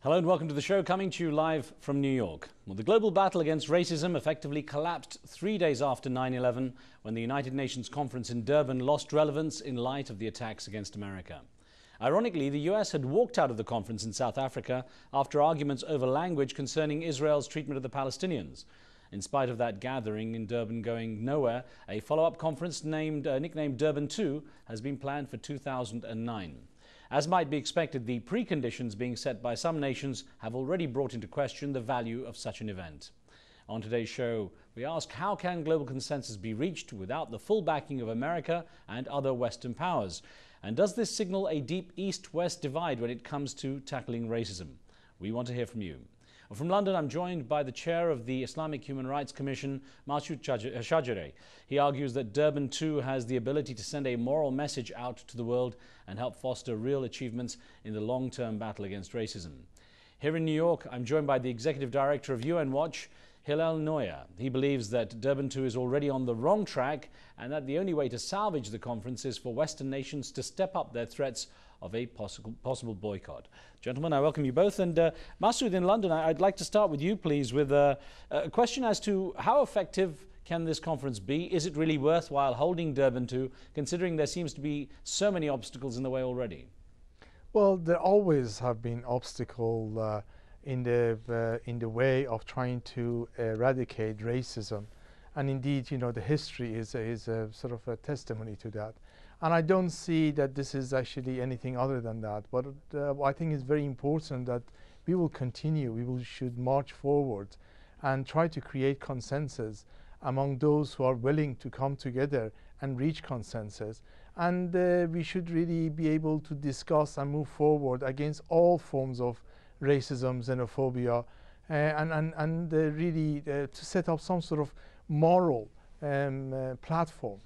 Hello and welcome to the show, coming to you live from New York. Well, the global battle against racism effectively collapsed 3 days after 9/11, when the United Nations conference in Durban lost relevance in light of the attacks against America. Ironically, the US had walked out of the conference in South Africa after arguments over language concerning Israel's treatment of the Palestinians. In spite of that gathering in Durban going nowhere, a follow-up conference nicknamed Durban II has been planned for 2009. As might be expected, the preconditions being set by some nations have already brought into question the value of such an event. On today's show, we ask, how can global consensus be reached without the full backing of America and other Western powers? And does this signal a deep East-West divide when it comes to tackling racism? We want to hear from you. From London, I'm joined by the chair of the Islamic Human Rights Commission, Massoud Shadjareh. He argues that Durban II has the ability to send a moral message out to the world and help foster real achievements in the long-term battle against racism. Here in New York, I'm joined by the executive director of UN Watch, Hillel Neuer. He believes that Durban II is already on the wrong track and that the only way to salvage the conference is for Western nations to step up their threats of a possible boycott. Gentlemen, I welcome you both. And Massoud in London, I'd like to start with you, please, with a question as to how effective can this conference be? Is it really worthwhile holding Durban II, considering there seems to be so many obstacles in the way already? Well, there always have been obstacles in the way of trying to eradicate racism, and indeed, you know, the history is a sort of a testimony to that. And I don't see that this is actually anything other than that. But I think it's very important that we will continue. Should march forward and try to create consensus among those who are willing to come together and reach consensus. And we should really be able to discuss and move forward against all forms of racism, xenophobia, and really to set up some sort of moral platform,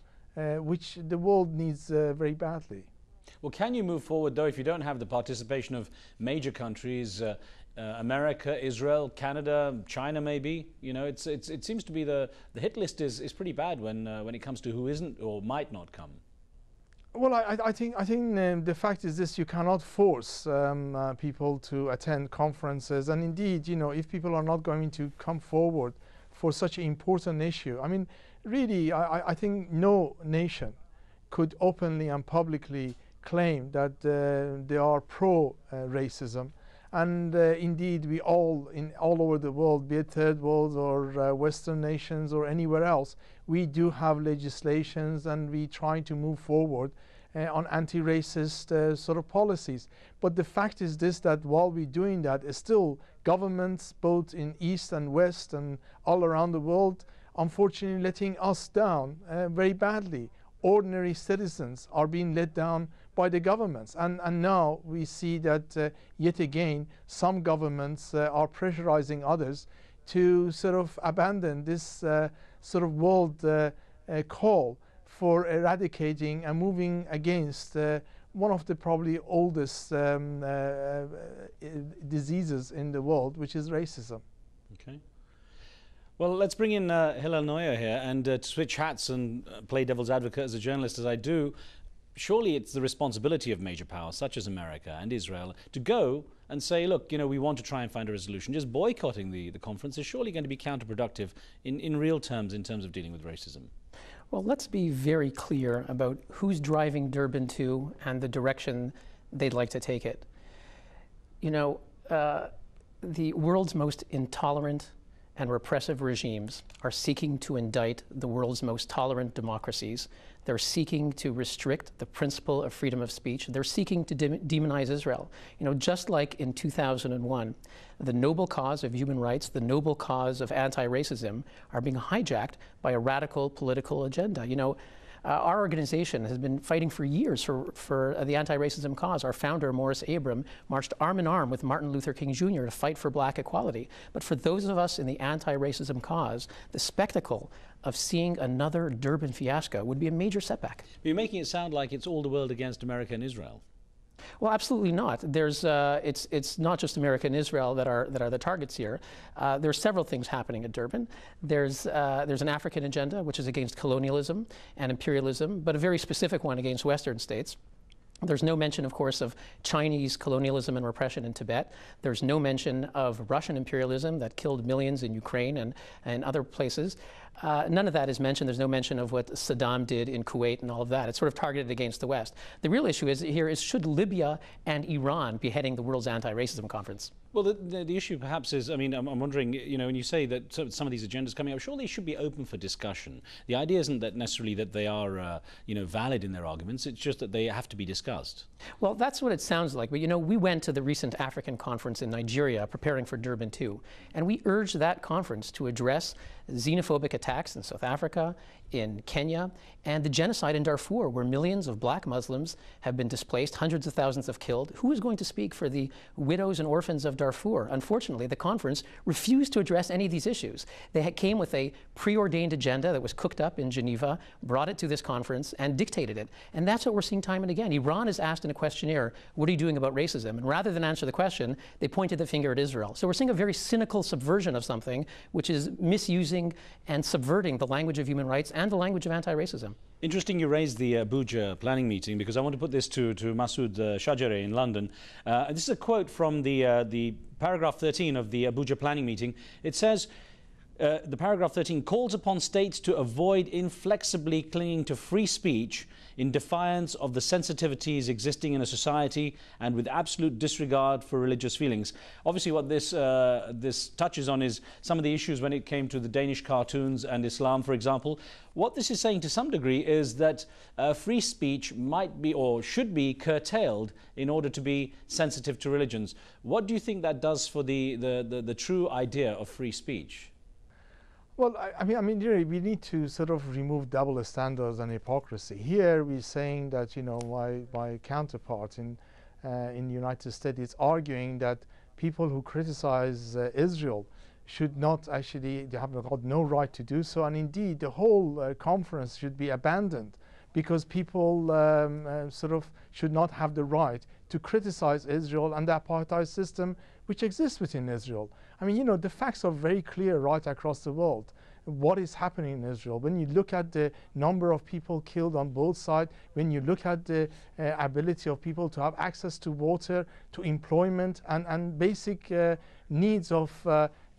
which the world needs very badly. Well, can you move forward, though, if you don't have the participation of major countries, America, Israel, Canada, China maybe? You know, it seems to be the hit list is pretty bad when it comes to who isn't or might not come. Well, I think the fact is this: you cannot force people to attend conferences, and indeed, you know, if people are not going to come forward for such an important issue, I mean, really, I think no nation could openly and publicly claim that they are pro-racism. And indeed, we all over the world, be it third world or Western nations or anywhere else, we do have legislations, and we try to move forward on anti-racist sort of policies. But the fact is this, that while we're doing that, still governments both in East and West and all around the world, unfortunately, letting us down very badly. Ordinary citizens are being let down by the governments. And now we see that yet again, some governments are pressurizing others to sort of abandon this sort of world call for eradicating and moving against one of the probably oldest diseases in the world, which is racism. Okay. Well, let's bring in Hillel Neuer here, and to switch hats and play devil's advocate as a journalist as I do, surely it's the responsibility of major powers such as America and Israel to go and say, look, you know, we want to try and find a resolution. Just boycotting the conference is surely going to be counterproductive in real terms, in terms of dealing with racism. Well, let's be very clear about who's driving Durban II and the direction they'd like to take it. You know, the world's most intolerant and repressive regimes are seeking to indict the world's most tolerant democracies. They're seeking to restrict the principle of freedom of speech. They're seeking to demonize Israel. You know, just like in 2001, the noble cause of human rights, the noble cause of anti-racism are being hijacked by a radical political agenda. You know, our organization has been fighting for years for the anti-racism cause. Our founder, Morris Abram, marched arm in arm with Martin Luther King Jr. to fight for black equality. But for those of us in the anti-racism cause, the spectacle of seeing another Durban fiasco would be a major setback. You're making it sound like it's all the world against America and Israel. Well, absolutely not. There's, it's not just America and Israel that are the targets here. There are several things happening at Durban. There's an African agenda, which is against colonialism and imperialism, but a very specific one against Western states. There's no mention, of course, of Chinese colonialism and repression in Tibet. There's no mention of Russian imperialism that killed millions in Ukraine and other places. None of that is mentioned. There's no mention of what Saddam did in Kuwait and all of that. It's sort of targeted against the West. The real issue is should Libya and Iran be heading the world's anti-racism conference? Well, the issue perhaps is, I mean, I'm wondering, you know, when you say that some of these agendas coming up, surely they should be open for discussion. The idea isn't that necessarily that they are, you know, valid in their arguments. It's just that they have to be discussed. Well, that's what it sounds like. But, you know, we went to the recent African conference in Nigeria preparing for Durban II, and we urged that conference to address xenophobic attacks in South Africa, in Kenya, and the genocide in Darfur, where millions of black Muslims have been displaced, hundreds of thousands have killed. Who is going to speak for the widows and orphans of Darfur? Unfortunately, the conference refused to address any of these issues. They came with a preordained agenda that was cooked up in Geneva, brought it to this conference, and dictated it. And that's what we're seeing time and again. Iran is asked in a questionnaire, what are you doing about racism? And rather than answer the question, they pointed the finger at Israel. So we're seeing a very cynical subversion of something, which is misusing and subverting the language of human rights and the language of anti-racism. Interesting you raised the Abuja planning meeting, because I want to put this to Massoud Shadjareh in London. This is a quote from the paragraph 13 of the Abuja planning meeting. It says, the paragraph 13 calls upon states to avoid inflexibly clinging to free speech in defiance of the sensitivities existing in a society and with absolute disregard for religious feelings. Obviously, what this touches on is some of the issues when it came to the Danish cartoons and Islam, for example. What this is saying to some degree is that free speech might be or should be curtailed in order to be sensitive to religions. What do you think that does for the true idea of free speech? Well, I mean, really, we need to sort of remove double standards and hypocrisy. Here, we're saying that, you know, my counterpart in the United States is arguing that people who criticize Israel should not actually, they have got no right to do so. And indeed, the whole conference should be abandoned because people sort of should not have the right to criticize Israel and the apartheid system which exists within Israel. I mean, you know, the facts are very clear right across the world. What is happening in Israel? When you look at the number of people killed on both sides, when you look at the ability of people to have access to water, to employment, and basic needs of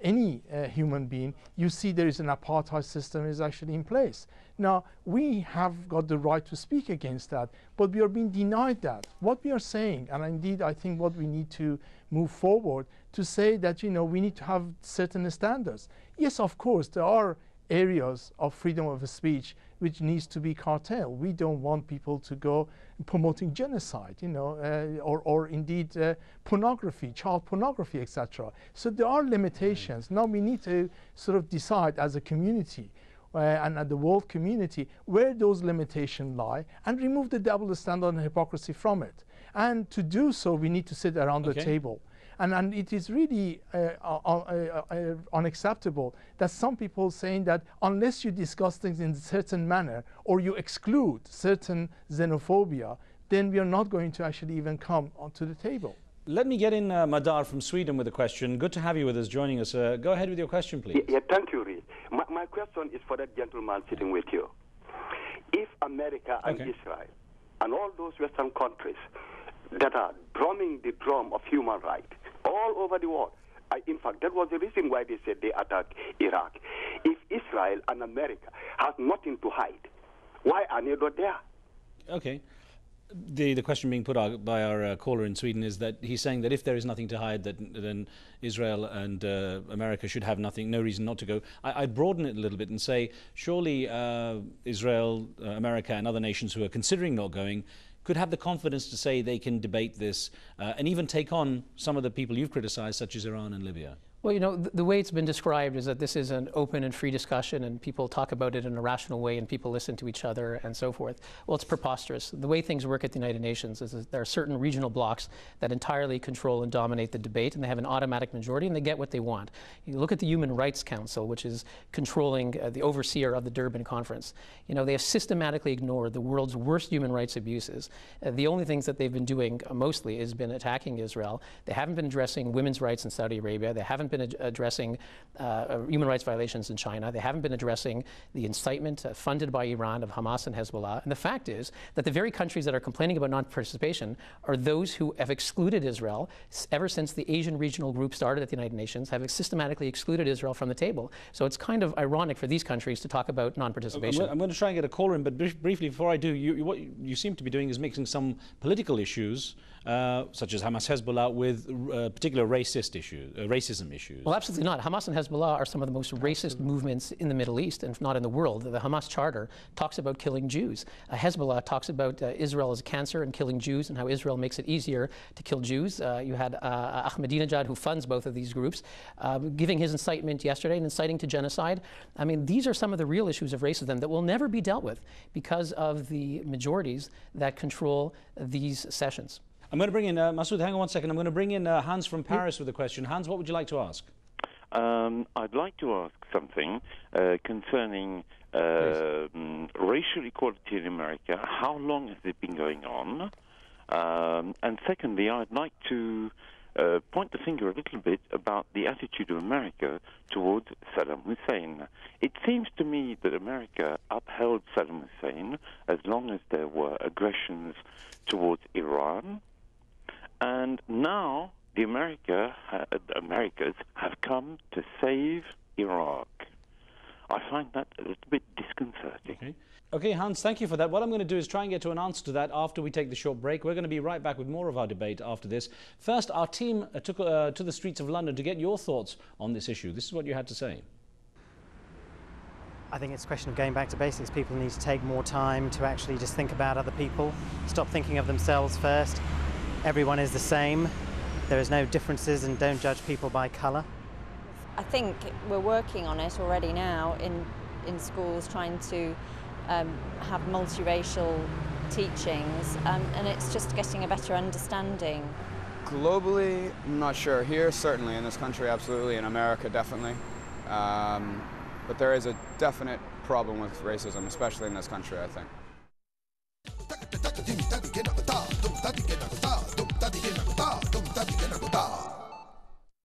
any human being, you see there is an apartheid system is actually in place. Now, we have got the right to speak against that, but we are being denied that. What we are saying, and indeed I think what we need to move forward to say that, you know, we need to have certain standards. Yes, of course, there are areas of freedom of speech which needs to be curtailed. We don't want people to go promoting genocide, you know, or indeed pornography, child pornography, etc. So there are limitations. Now we need to sort of decide as a community and the world community where those limitations lie and remove the double standard and hypocrisy from it. And to do so, we need to sit around the table. And it is really unacceptable that some people saying that unless you discuss things in a certain manner or you exclude certain xenophobia, then we are not going to actually even come onto the table. Let me get in Madar from Sweden with a question. Good to have you with us, joining us. Go ahead with your question, please. Yeah, thank you, Riz. My question is for that gentleman sitting with you. If America and Israel and all those Western countries that are drumming the drum of human rights all over the world, in fact, that was the reason why they said they attacked Iraq. If Israel and America have nothing to hide, why are they not there? Okay. The question being put out by our caller in Sweden is that he's saying that if there is nothing to hide, then Israel and America should have no reason not to go. I'd broaden it a little bit and say, surely Israel, America and other nations who are considering not going could have the confidence to say they can debate this and even take on some of the people you've criticized, such as Iran and Libya. Well, you know, the way it's been described is that this is an open and free discussion and people talk about it in a rational way and people listen to each other and so forth. Well, it's preposterous. The way things work at the United Nations is that there are certain regional blocs that entirely control and dominate the debate, and they have an automatic majority and they get what they want. You look at the Human Rights Council, which is controlling the overseer of the Durban Conference. You know, they have systematically ignored the world's worst human rights abuses. The only things that they've been doing mostly has been attacking Israel. They haven't been addressing women's rights in Saudi Arabia. They haven't haven't been addressing human rights violations in China. They haven't been addressing the incitement funded by Iran of Hamas and Hezbollah. And the fact is that the very countries that are complaining about non-participation are those who have excluded Israel ever since the Asian regional group started at the United Nations, have systematically excluded Israel from the table. So it's kind of ironic for these countries to talk about non-participation. I'm going to try and get a caller in, but briefly before I do, what you seem to be doing is mixing some political issues, such as Hamas-Hezbollah, with particular racism issues. Well, absolutely not. Hamas and Hezbollah are some of the most racist movements in the Middle East, and if not in the world. The Hamas Charter talks about killing Jews. Hezbollah talks about Israel as a cancer and killing Jews, and how Israel makes it easier to kill Jews. You had Ahmadinejad, who funds both of these groups, giving his incitement yesterday and inciting to genocide. I mean, these are some of the real issues of racism that will never be dealt with because of the majorities that control these sessions. I'm going to bring in, Massoud, hang on one second. I'm going to bring in Hans from Paris with a question. Hans, what would you like to ask? I'd like to ask something concerning racial equality in America. How long has it been going on? And secondly, I'd like to point the finger a little bit about the attitude of America towards Saddam Hussein. It seems to me that America upheld Saddam Hussein as long as there were aggressions towards Iran. And now the Americas have come to save Iraq. I find that a little bit disconcerting. Okay, Hans, thank you for that. What I'm going to do is try and get to an answer to that after we take the short break. We're going to be right back with more of our debate after this. First, our team took to the streets of London to get your thoughts on this issue. This is what you had to say. I think it's a question of going back to basics. People need to take more time to actually just think about other people, stop thinking of themselves first. Everyone is the same. There is no differences, and don't judge people by colour. I think we're working on it already now in schools, trying to have multiracial teachings, and it's just getting a better understanding. Globally, I'm not sure. Here, certainly. In this country, absolutely. In America, definitely. But there is a definite problem with racism, especially in this country, I think.